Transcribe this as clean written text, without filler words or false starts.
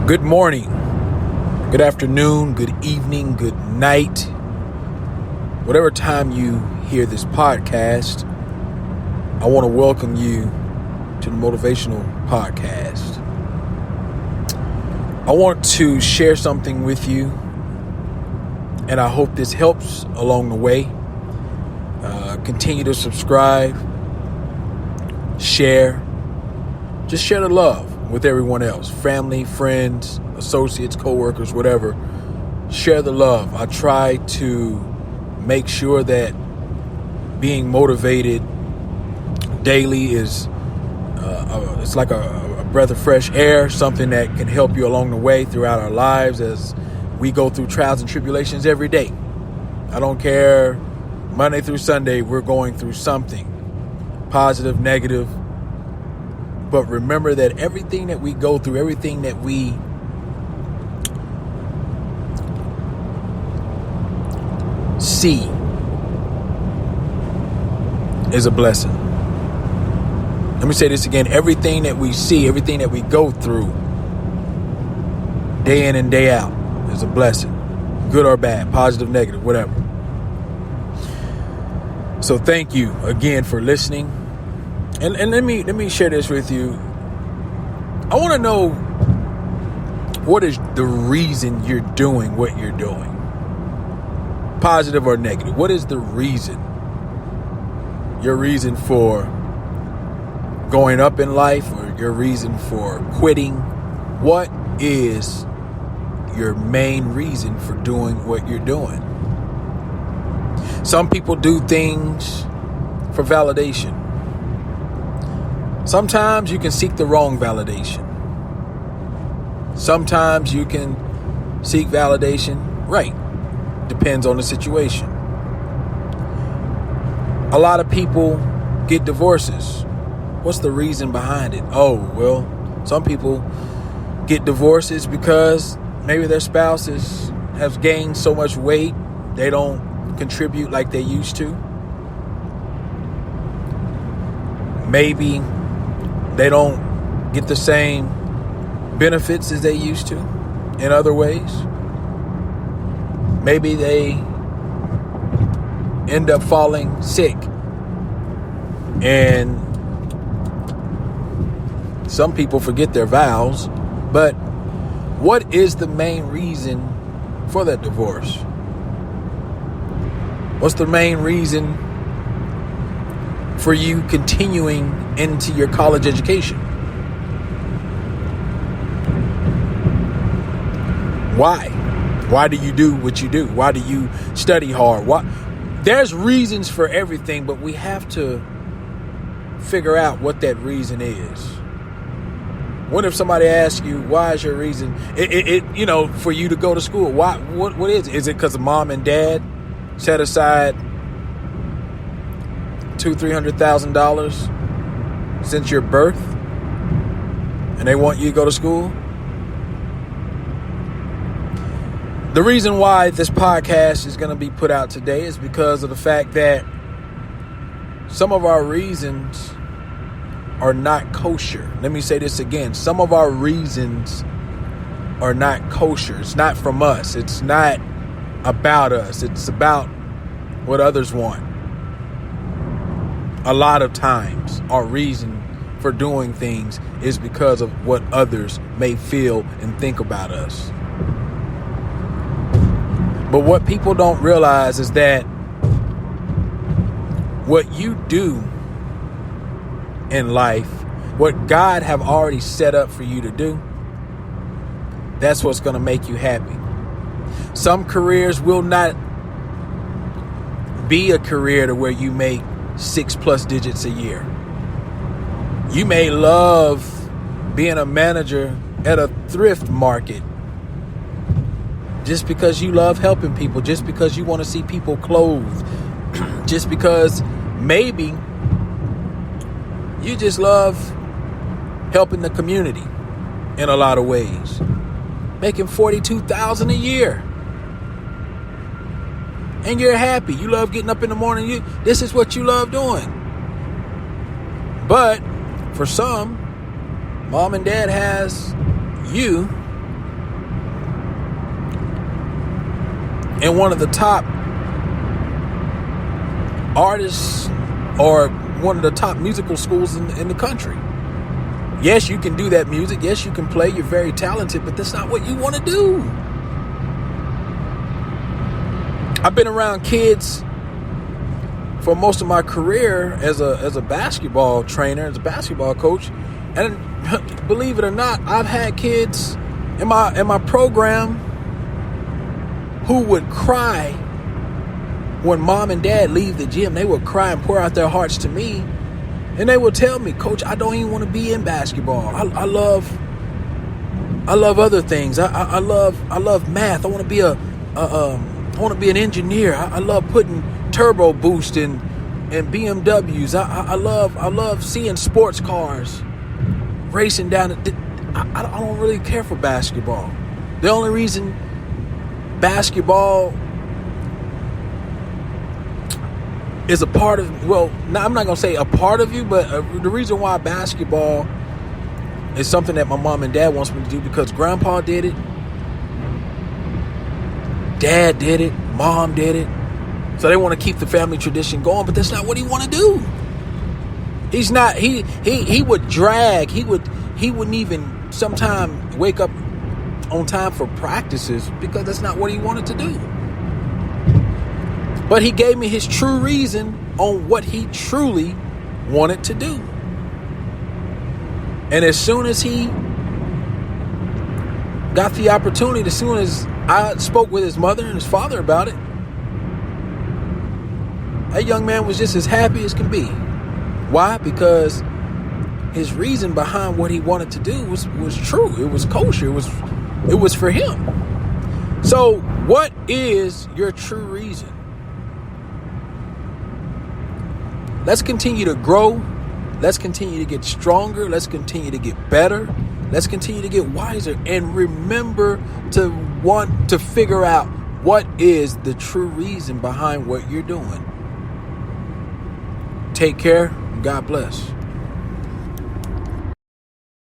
Good morning, good afternoon, good evening, good night. Whatever time you hear this podcast, I want to welcome you to the Motivational Podcast. I want to share something with you, and I hope this helps along the way. Continue to subscribe, share, just share the love with everyone else, family, friends, associates, coworkers, whatever. Share the love. I try to make sure that being motivated daily is it's like a breath of fresh air, something that can help you along the way throughout our lives as we go through trials and tribulations every day. I don't care, Monday through Sunday, we're going through something, positive, negative. But remember that everything that we go through, everything that we see is a blessing. Let me say this again. Everything that we see, everything that we go through day in and day out is a blessing. Good or bad, positive, negative, whatever. So thank you again for listening. And let me share this with you. I want to know, what is the reason you're doing what you're doing? Positive or negative? What is the reason? Your reason for going up in life, or your reason for quitting? What is your main reason for doing what you're doing? Some people do things for validation. Sometimes you can seek the wrong validation. Sometimes you can seek validation right. Depends on the situation. A lot of people get divorces. What's the reason behind it? Oh, well, some people get divorces because maybe their spouses have gained so much weight, they don't contribute like they used to. Maybe they don't get the same benefits as they used to in other ways. Maybe they end up falling sick. And some people forget their vows. But what is the main reason for that divorce? What's the main reason for you continuing into your college education? Why? Why do you do what you do? Why do you study hard? Why? There's reasons for everything, but we have to figure out what that reason is. What if somebody asks you, why is your reason, for you to go to school? Why? What is it? Is it because mom and dad set aside $200,000-$300,000 since your birth, and they want you to go to school? The reason why this podcast is going to be put out today is because of the fact that some of our reasons are not kosher. Let me say this again. Some of our reasons are not kosher. It's not from us. It's not about us. It's about what others want. A lot of times our reason for doing things is because of what others may feel and think about us. But what people don't realize is that what you do in life, what God have already set up for you to do, that's what's going to make you happy. Some careers will not be a career to where you make 6+ digits a year. You may love being a manager at a thrift market just because you love helping people, just because you want to see people clothed, just because maybe you just love helping the community in a lot of ways. Making $42,000 a year. And you're happy. You love getting up in the morning. This is what you love doing. But for some, mom and dad has you in one of the top artists or one of the top musical schools in the country. Yes, you can do that music. Yes, you can play. You're very talented, but that's not what you want to do. I've been around kids for most of my career as a basketball trainer, as a basketball coach, and believe it or not, I've had kids in my program who would cry when mom and dad leave the gym. They would cry and pour out their hearts to me, and they would tell me, Coach, I don't even want to be in basketball. I love other things. I love math. I want to be an engineer. I love putting turbo boost in BMWs. I love seeing sports cars racing down. I don't really care for basketball. The only reason basketball is a part of, well, I'm not going to say a part of you, but the reason why basketball is something that my mom and dad wants me to do, because grandpa did it, dad did it, mom did it. So they want to keep the family tradition going, but that's not what he want to do. He's not, he would drag, he wouldn't even sometime wake up on time for practices because that's not what he wanted to do. But he gave me his true reason on what he truly wanted to do. And as soon as he got the opportunity, as soon as I spoke with his mother and his father about it, that young man was just as happy as can be. Why? Because his reason behind what he wanted to do was true. It was kosher. It was for him. So what is your true reason? Let's continue to grow. Let's continue to get stronger. Let's continue to get better. Let's continue to get wiser. And remember to want to figure out what is the true reason behind what you're doing. Take care. God bless.